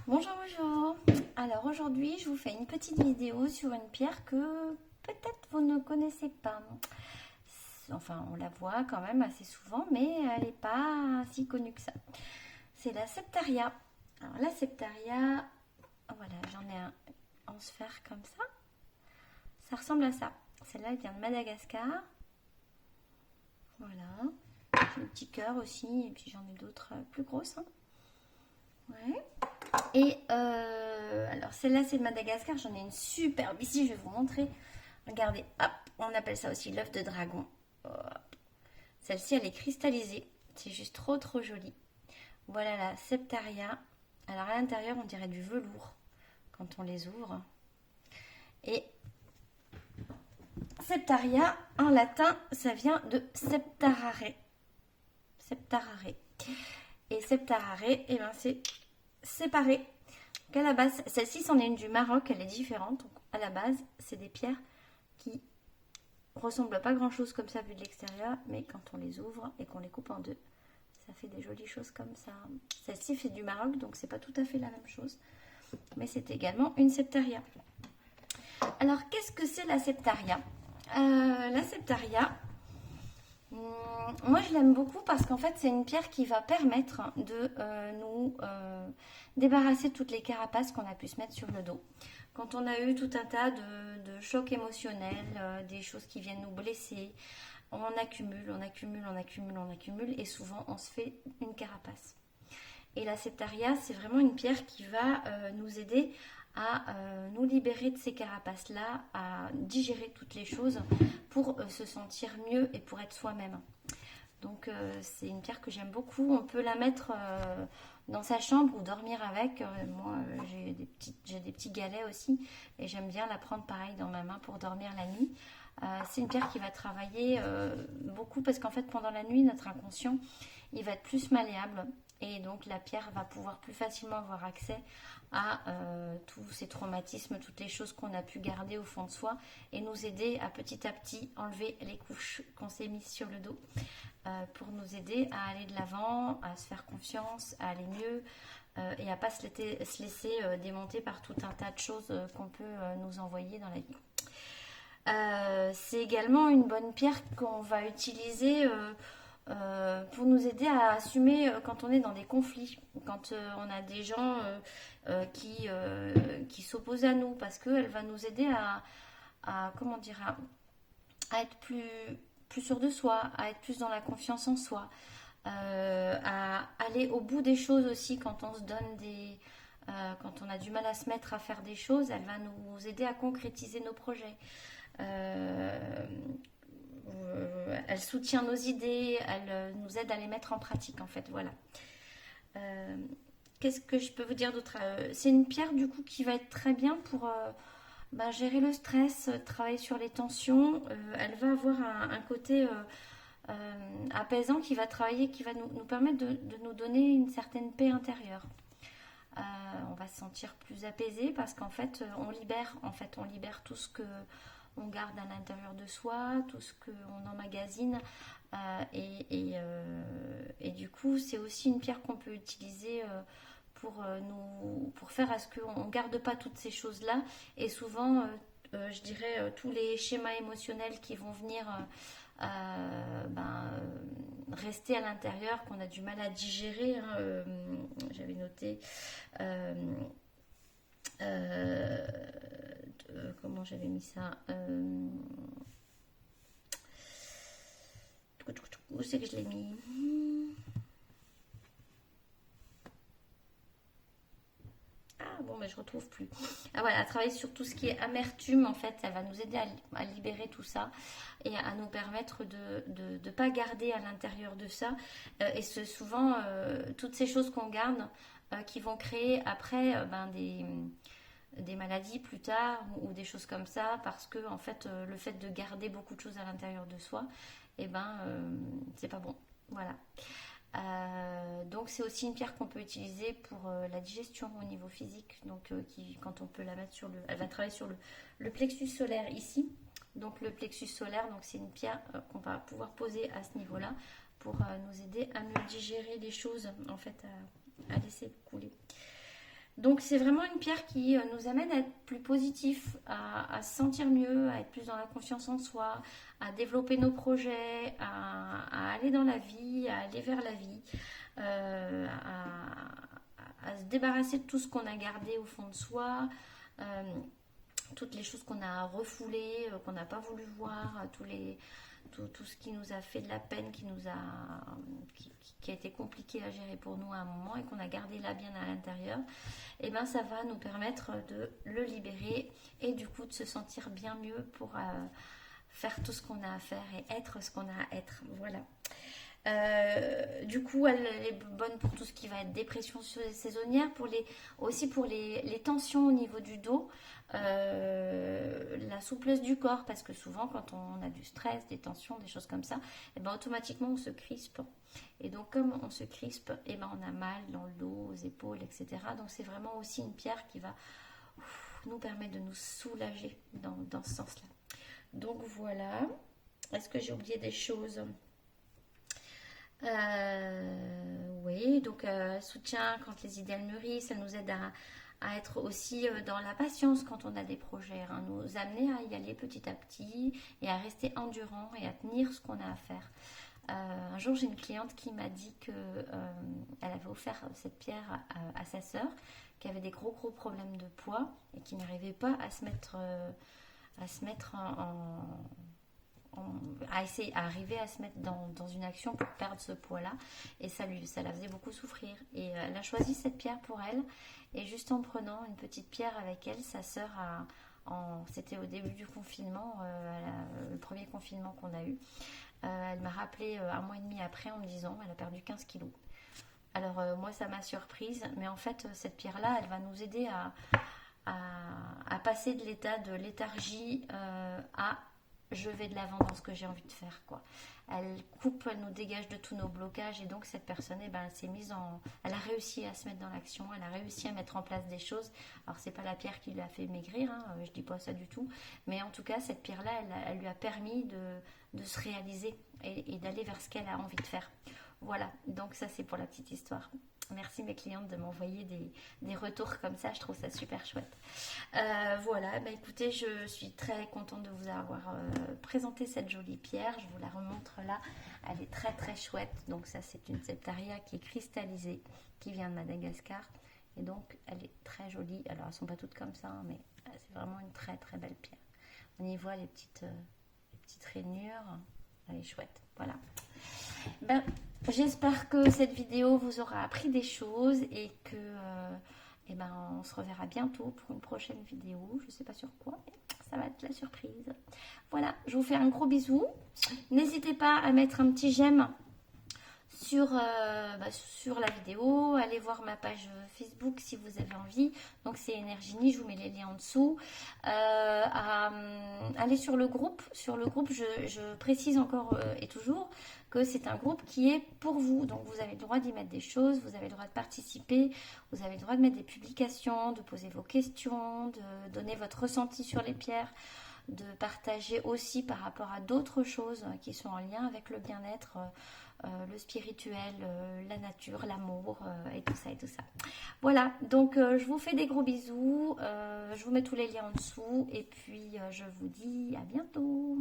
Bonjour, bonjour. Alors aujourd'hui, je vous fais une petite vidéo sur une pierre que peut-être vous ne connaissez pas. Enfin, on la voit quand même assez souvent, mais elle n'est pas si connue que ça. C'est la septaria. Alors la septaria, voilà, j'en ai un en sphère comme ça. Ça ressemble à ça. Celle-là, elle vient de Madagascar. Voilà. J'ai le petit cœur aussi, et puis j'en ai d'autres plus grosses. Ouais. Et alors celle-là c'est de Madagascar, j'en ai une superbe ici, je vais vous montrer. Regardez, hop, on appelle ça aussi l'œuf de dragon. Celle-ci elle est cristallisée, c'est juste trop joli. Voilà la septaria. Alors à l'intérieur on dirait du velours quand on les ouvre. Et septaria en latin ça vient de septarare. Septarare. Et septarare, et ben c'est séparé. Donc à la base, celle-ci c'en est une du Maroc, elle est différente. Donc à la base, c'est des pierres qui ressemblent pas grand chose comme ça vu de l'extérieur, mais quand on les ouvre et qu'on les coupe en deux, ça fait des jolies choses comme ça. Celle-ci fait du Maroc, donc c'est pas tout à fait la même chose, mais c'est également une septaria. Alors qu'est-ce que c'est la septaria? La septaria, moi je l'aime beaucoup parce qu'en fait c'est une pierre qui va permettre de nous débarrasser de toutes les carapaces qu'on a pu se mettre sur le dos. Quand on a eu tout un tas de chocs émotionnels, des choses qui viennent nous blesser, on accumule, et souvent on se fait une carapace. Et la septaria, c'est vraiment une pierre qui va nous aider à nous libérer de ces carapaces-là, à digérer toutes les choses pour se sentir mieux et pour être soi-même. Donc c'est une pierre que j'aime beaucoup. On peut la mettre dans sa chambre ou dormir avec. Moi j'ai des petits galets aussi et j'aime bien la prendre pareil dans ma main pour dormir la nuit. C'est une pierre qui va travailler beaucoup parce qu'en fait pendant la nuit notre inconscient il va être plus malléable et donc la pierre va pouvoir plus facilement avoir accès à tous ces traumatismes, toutes les choses qu'on a pu garder au fond de soi et nous aider à petit enlever les couches qu'on s'est mises sur le dos pour nous aider à aller de l'avant, à se faire confiance, à aller mieux et à pas se laisser démonter par tout un tas de choses qu'on peut nous envoyer dans la vie. C'est également une bonne pierre qu'on va utiliser pour nous aider à assumer quand on est dans des conflits, quand on a des gens qui s'opposent à nous, parce qu'elle va nous aider comment dire, à être plus sûr de soi, à être plus dans la confiance en soi, à aller au bout des choses aussi quand on se donne quand on a du mal à se mettre à faire des choses, elle va nous aider à concrétiser nos projets. Elle soutient nos idées, elle nous aide à les mettre en pratique en fait, voilà. Qu'est-ce que je peux vous dire d'autre? C'est une pierre du coup qui va être très bien pour gérer le stress, travailler sur les tensions. Elle va avoir un côté apaisant qui va travailler, qui va nous permettre de nous donner une certaine paix intérieure. On va se sentir plus apaisé parce qu'en fait on libère tout ce que on garde à l'intérieur de soi, tout ce qu'on emmagasine et du coup c'est aussi une pierre qu'on peut utiliser pour faire à ce qu'on ne garde pas toutes ces choses là et souvent je dirais tous les schémas émotionnels qui vont venir rester à l'intérieur, qu'on a du mal à digérer. J'avais noté comment j'avais mis ça, où c'est que je l'ai mis? Bon, mais je retrouve plus. Ah voilà, travailler sur tout ce qui est amertume, en fait, ça va nous aider à libérer tout ça et à nous permettre de ne pas garder à l'intérieur de ça. Et c'est souvent toutes ces choses qu'on garde qui vont créer après des maladies plus tard ou des choses comme ça parce que en fait le fait de garder beaucoup de choses à l'intérieur de soi c'est pas bon, voilà. Donc c'est aussi une pierre qu'on peut utiliser pour la digestion au niveau physique, donc quand on peut la mettre elle va travailler sur le plexus solaire ici, donc le plexus solaire, donc c'est une pierre qu'on va pouvoir poser à ce niveau là pour nous aider à mieux digérer les choses, en fait à laisser couler. Donc c'est vraiment une pierre qui nous amène à être plus positif, à se sentir mieux, à être plus dans la confiance en soi, à développer nos projets, à aller dans la vie, à aller vers la vie, à se débarrasser de tout ce qu'on a gardé au fond de soi, euh, toutes les choses qu'on a refoulées, qu'on n'a pas voulu voir, tout ce qui nous a fait de la peine, qui a été compliqué à gérer pour nous à un moment et qu'on a gardé là bien à l'intérieur, et ben ça va nous permettre de le libérer et du coup de se sentir bien mieux pour faire tout ce qu'on a à faire et être ce qu'on a à être. Voilà. Du coup, elle est bonne pour tout ce qui va être dépression saisonnière, aussi pour les tensions au niveau du dos, la souplesse du corps, parce que souvent quand on a du stress, des tensions, des choses comme ça, et ben automatiquement on se crispe. Et donc comme on se crispe, et ben on a mal dans le dos, aux épaules, etc. Donc c'est vraiment aussi une pierre qui va nous permettre de nous soulager dans ce sens-là. Donc voilà. Est-ce que j'ai oublié des choses ? Oui, donc soutien quand les idées mûrissent, elle nous aide à être aussi dans la patience quand on a des projets, hein, nous amener à y aller petit à petit et à rester endurant et à tenir ce qu'on a à faire. Un jour, j'ai une cliente qui m'a dit que elle avait offert cette pierre à sa sœur qui avait des gros problèmes de poids et qui n'arrivait pas à se mettre à essayer à arriver à se mettre dans une action pour perdre ce poids-là, et ça la faisait beaucoup souffrir. Et elle a choisi cette pierre pour elle, et juste en prenant une petite pierre avec elle, sa sœur c'était au début du confinement, le premier confinement qu'on a eu. Elle m'a rappelé un mois et demi après en me disant elle a perdu 15 kilos. Alors moi ça m'a surprise, mais en fait cette pierre-là, elle va nous aider à passer de l'état de léthargie à je vais de l'avant dans ce que j'ai envie de faire, quoi. Elle coupe, elle nous dégage de tous nos blocages, et donc cette personne, eh ben, elle s'est elle a réussi à se mettre dans l'action, elle a réussi à mettre en place des choses. Alors c'est pas la pierre qui lui a fait maigrir, hein, je dis pas ça du tout, mais en tout cas cette pierre-là, elle lui a permis de se réaliser et d'aller vers ce qu'elle a envie de faire. Voilà, donc ça c'est pour la petite histoire. Merci mes clientes de m'envoyer des retours comme ça, je trouve ça super chouette. Voilà, bah écoutez, je suis très contente de vous avoir présenté cette jolie pierre. Je vous la remontre là, elle est très très chouette. Donc ça c'est une septaria qui est cristallisée, qui vient de Madagascar. Et donc elle est très jolie. Alors elles ne sont pas toutes comme ça, hein, mais c'est vraiment une très très belle pierre. On y voit les petites rainures, elle est chouette. Voilà. Ben, j'espère que cette vidéo vous aura appris des choses et que eh ben, on se reverra bientôt pour une prochaine vidéo. Je ne sais pas sur quoi, mais ça va être la surprise. Voilà, je vous fais un gros bisou. N'hésitez pas à mettre un petit j'aime sur la vidéo. Allez voir ma page Facebook si vous avez envie. Donc c'est Énergénie, je vous mets les liens en dessous. Allez sur le groupe. Sur le groupe, je précise encore et toujours que c'est un groupe qui est pour vous. Donc vous avez le droit d'y mettre des choses, vous avez le droit de participer, vous avez le droit de mettre des publications, de poser vos questions, de donner votre ressenti sur les pierres, de partager aussi par rapport à d'autres choses qui sont en lien avec le bien-être, le spirituel, la nature, l'amour et tout ça et tout ça. Voilà, donc je vous fais des gros bisous, je vous mets tous les liens en dessous et puis je vous dis à bientôt.